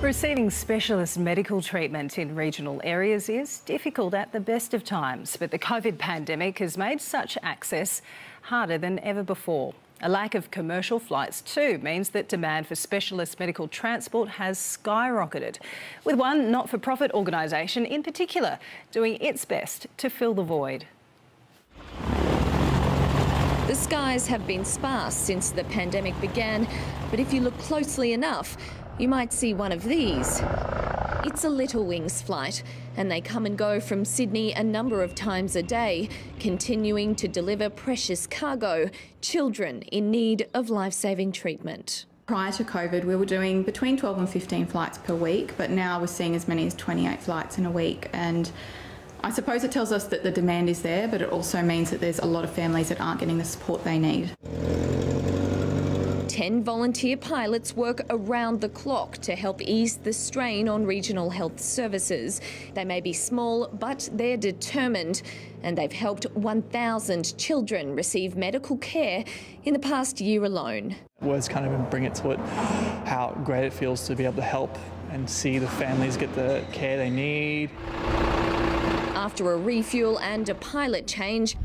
Receiving specialist medical treatment in regional areas is difficult at the best of times, but the COVID pandemic has made such access harder than ever before. A lack of commercial flights too means that demand for specialist medical transport has skyrocketed, with one not-for-profit organisation in particular doing its best to fill the void. The skies have been sparse since the pandemic began, but if you look closely enough, you might see one of these. It's a Little Wings flight, and they come and go from Sydney a number of times a day, continuing to deliver precious cargo, children in need of life-saving treatment. Prior to COVID, we were doing between 12 and 15 flights per week, but now we're seeing as many as 28 flights in a week. And I suppose it tells us that the demand is there, but it also means that there's a lot of families that aren't getting the support they need. 10 volunteer pilots work around the clock to help ease the strain on regional health services. They may be small, but they're determined, and they've helped 1,000 children receive medical care in the past year alone. Words can't even bring it to it, how great it feels to be able to help and see the families get the care they need. After a refuel and a pilot change,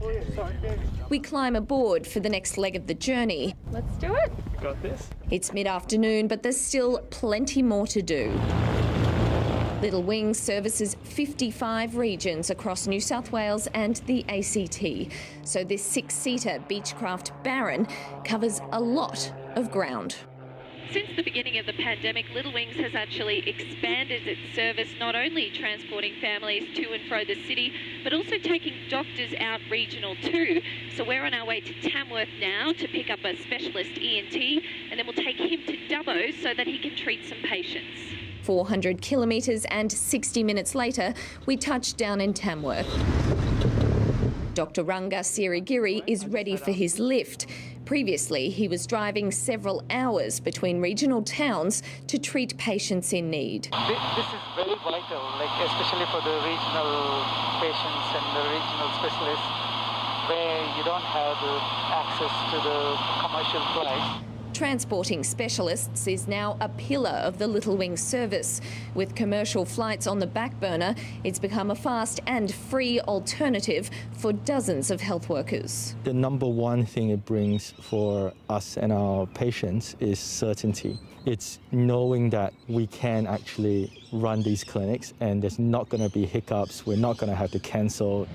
we climb aboard for the next leg of the journey. Let's do it. Got this. It's mid-afternoon, but there's still plenty more to do. Little Wings services 55 regions across New South Wales and the ACT. So this 6-seater Beechcraft Baron covers a lot of ground. Since the beginning of the pandemic, Little Wings has actually expanded its service, not only transporting families to and fro the city, but also taking doctors out regional too. So we're on our way to Tamworth now to pick up a specialist ENT, and then we'll take him to Dubbo so that he can treat some patients. 400 kilometres and 60 minutes later, we touch down in Tamworth. Dr Ranga Sirigiri is ready for his lift. Previously, he was driving several hours between regional towns to treat patients in need. This is very vital, especially for the regional patients and the regional specialists, where you don't have access to the commercial flights. Transporting specialists is now a pillar of the Little Wings service. With commercial flights on the back burner, it's become a fast and free alternative for dozens of health workers. The number one thing it brings for us and our patients is certainty. It's knowing that we can actually run these clinics and there's not going to be hiccups, we're not going to have to cancel.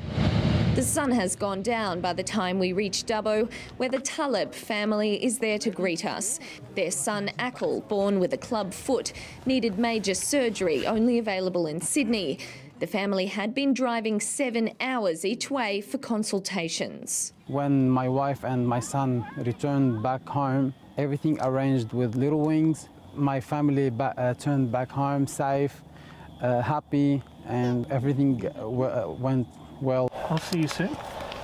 The sun has gone down by the time we reach Dubbo, where the Talib family is there to greet us. Their son, Akil, born with a club foot, needed major surgery, only available in Sydney. The family had been driving 7 hours each way for consultations. When my wife and my son returned back home, everything arranged with Little Wings. My family turned back home safe, happy, and everything went well. I'll see you soon.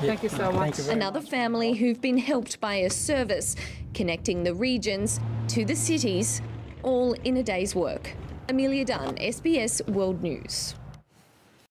Thank you so much. Another family who've been helped by a service connecting the regions to the cities, all in a day's work. Amelia Dunn, SBS World News.